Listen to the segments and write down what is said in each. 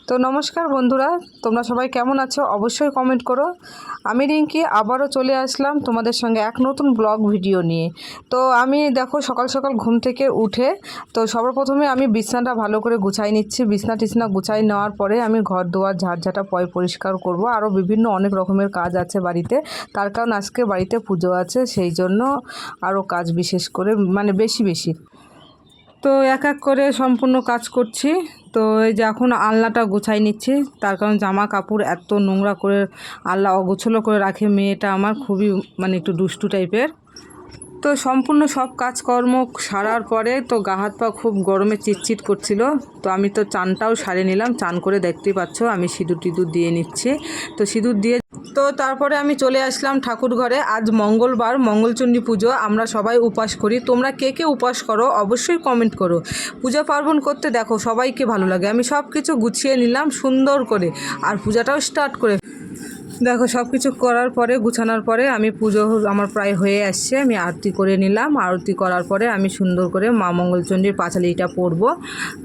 তো নমস্কার বন্ধুরা, তোমরা সবাই কেমন আছো অবশ্যই কমেন্ট করো। আমি রিঙ্কি আবারও চলে আসলাম তোমাদের সঙ্গে এক নতুন ব্লগ ভিডিও নিয়ে। তো আমি দেখো সকাল সকাল ঘুম থেকে উঠে তো সর্বপ্রথমে আমি বিছানাটা ভালো করে গুছাই নিচ্ছি। বিছনা গুছাই নেওয়ার পরে আমি ঘর দুয়ার ঝাড়ঝাঁটা পরিষ্কার করব। আরও বিভিন্ন অনেক রকমের কাজ আছে বাড়িতে, তার কারণ আজকে বাড়িতে পুজো আছে, সেই জন্য আরও কাজ বিশেষ করে বেশি। তো এক এক করে সম্পূর্ণ কাজ করছি। তো এই যে এখন আলনাটা গুছাই নিচ্ছি, তার কারণ জামা কাপড় এত নোংরা করে আলনা অগোছলো করে রাখে মেয়েটা আমার, খুবই একটু দুষ্টু টাইপের। তো সম্পূর্ণ সব কাজকর্ম সারার পরে তো গা হাত পা খুব গরমে চিটচিট করছিল। তো আমি তো চানটাও সারে নিলাম, চান করে দেখতেই পাচ্ছ আমি সিঁদুর দিয়ে নিচ্ছি। তো সিঁদুর দিয়ে তো তারপরে আমি চলে আসলাম ঠাকুর ঘরে। আজ মঙ্গলবার, মঙ্গলচণ্ডী পুজো, আমরা সবাই উপাস করি। তোমরা কে কে উপাস করো অবশ্যই কমেন্ট করো। পূজা পার্বণ করতে দেখো সবাইকে ভালো লাগে। আমি সব কিছু গুছিয়ে নিলাম সুন্দর করে, আর পূজাটাও স্টার্ট করে দেখো সব কিছু করার পরে গুছানোর পরে আমি পুজো আমার প্রায় হয়ে আসছে। আমি আরতি করে নিলাম। আরতি করার পরে আমি সুন্দর করে মা মঙ্গলচণ্ডীর পাঁচালিটা পরব।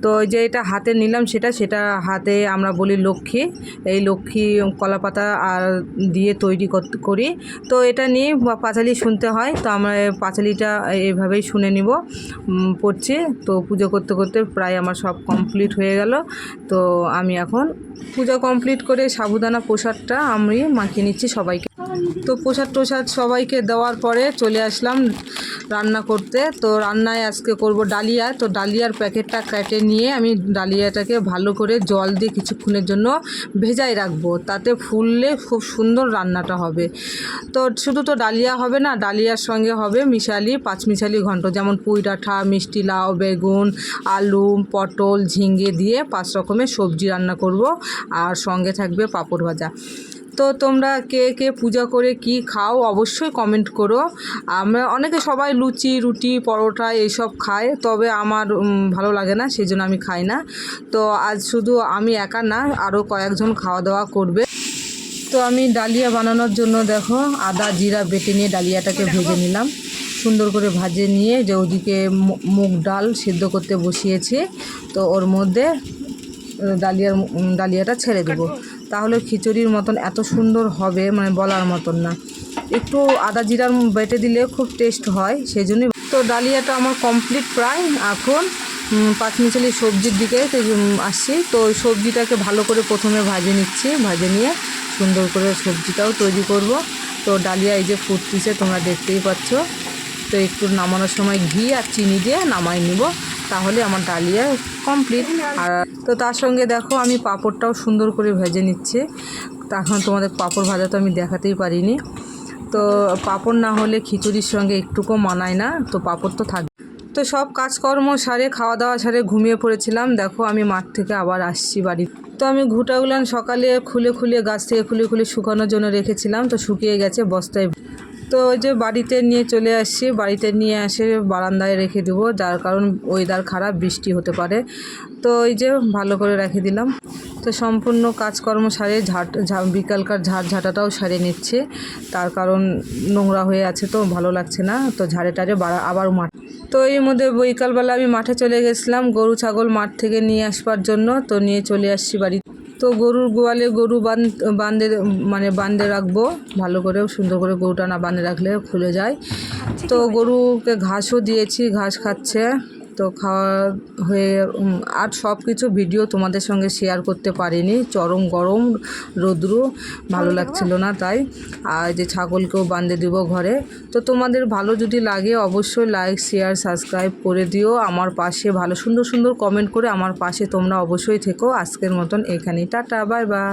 তো যে এটা হাতে নিলাম সেটা হাতে আমরা বলি লক্ষ্মী। এই লক্ষ্মী কলাপাতা আর দিয়ে তৈরি করি। তো এটা নিয়ে পাঁচালি শুনতে হয়। তো আমরা পাঁচালিটা এইভাবেই শুনে নিব পড়ছি। তো পুজো করতে করতে প্রায় আমার সব কমপ্লিট হয়ে গেল। তো আমি এখন পূজা কমপ্লিট করে সাবুদানা প্রসাদটা আমি মাখিয়ে নিচ্ছি সবাইকে। তো প্রসাদ সবাইকে দেওয়ার পরে চলে আসলাম রান্না করতে। তো রান্নায় আজকে করব ডালিয়া। তো ডালিয়ার প্যাকেটটা কেটে নিয়ে আমি ডালিয়াটাকে ভালো করে জল দিয়ে কিছুক্ষণের জন্য ভেজাই রাখবো, তাতে ফুললে খুব সুন্দর রান্নাটা হবে। তো শুধু তো ডালিয়া হবে না, ডালিয়ার সঙ্গে হবে পাঁচমিশালি ঘন্ট, যেমন পুঁই ডাঁটা, মিষ্টি লাউ, বেগুন, আলু, পটল, ঝিঙে দিয়ে 5 রকমের সবজি রান্না করব, আর সঙ্গে থাকবে পাঁপড় ভাজা। তো তোমরা কে কে পূজা করে কি খাও অবশ্যই কমেন্ট করো। আমরা সবাই লুচি, রুটি, পরোটা এইসব খায়, তবে আমার ভালো লাগে না, সেই জন্য আমি খাই না। তো আজ শুধু আমি একা না, আরও কয়েকজন খাওয়া দাওয়া করবে। তো আমি ডালিয়া বানানোর জন্য দেখো আদা জিরা বেটে নিয়ে ডালিয়াটাকে ভেজে নিলাম। সুন্দর করে ভাজে নিয়ে যে ওদিকে মুগ ডাল সিদ্ধ করতে বসিয়েছি, তো ওর মধ্যে ডালিয়াটা ছেড়ে দেবো, তাহলে খিচুড়ির মতন এত সুন্দর হবে, বলার মতন না। একটু আদা জিরার বেটে দিলে খুব টেস্ট হয়, সেই জন্যই। তো ডালিয়াটা আমার কমপ্লিট প্রায়। এখন পাঁচমিশালি সবজির দিকে আসছি। তো ওই সবজিটাকে ভালো করে প্রথমে ভেজে নিয়ে সুন্দর করে সবজিটাও তৈরি করব। তো ডালিয়া এই যে ফুটতিছে তোমরা দেখতেই পাচ্ছ। তো একটু নামানোর সময় ঘি আর চিনি দিয়ে নামাই নিব, তাহলে আমার ডালিয়া কমপ্লিট। আর তো তার সঙ্গে দেখো আমি পাঁপড়টাও সুন্দর করে ভেজে নিচ্ছি। তখন তোমাদের পাঁপড় ভাজা তো আমি দেখাতেই পারিনি। তো পাঁপড় না হলে খিচুড়ির সঙ্গে একটুকু মানায় না, তো পাঁপড় তো থাকবে। তো সব কাজকর্ম সারে খাওয়া দাওয়া সারে ঘুমিয়ে পড়েছিলাম। দেখো আমি মাঠ থেকে আবার আসছি বাড়ি। তো আমি ঘুটাগুলান সকালে খুলে গাছ থেকে খুলে শুকানোর জন্য রেখেছিলাম, তো শুকিয়ে গেছে বস্তায়। তো ওই যে বাড়িতে নিয়ে চলে আসছি, বাড়িতে নিয়ে এসে বারান্দায় রেখে দেবো, যার কারণ ওয়েদার খারাপ, বৃষ্টি হতে পারে। তো ওই যে ভালো করে রেখে দিলাম। তো সম্পূর্ণ কাজকর্ম সারে বিকালকার ঝাঁটাটাও সারে নিচ্ছে, তার কারণ নোংরা হয়ে আছে তো ভালো লাগছে না। তো ঝাড়ে আবার মাঠ। তো এই মধ্যে বিকালবেলা আমি মাঠে চলে গেছিলাম গরু ছাগল মাঠ থেকে নিয়ে আসবার জন্য। তো নিয়ে চলে আসছি বাড়ি। তো গরুর গোয়ালে গরু বাঁধে রাখবো ভালো করে, সুন্দর করে। গরুটা না বাঁধে রাখলে খুলে যায়। তো গরুকে ঘাসও দিয়েছি, ঘাস খাচ্ছে। তো খাওয়া হয়ে আর সব কিছু ভিডিও তোমাদের সঙ্গে শেয়ার করতে পারিনি, চরম গরম, রৌদ্র, ভালো লাগছিল না তাই। আর যে ছাগলকেও বাঁধে দিব ঘরে। তো তোমাদের ভালো যদি লাগে অবশ্যই লাইক শেয়ার সাবস্ক্রাইব করে দিও আমার পাশে, ভালো সুন্দর কমেন্ট করে আমার পাশে তোমরা অবশ্যই থেকো। আজকের মতন এখানেই, টাটা, বাই বাই।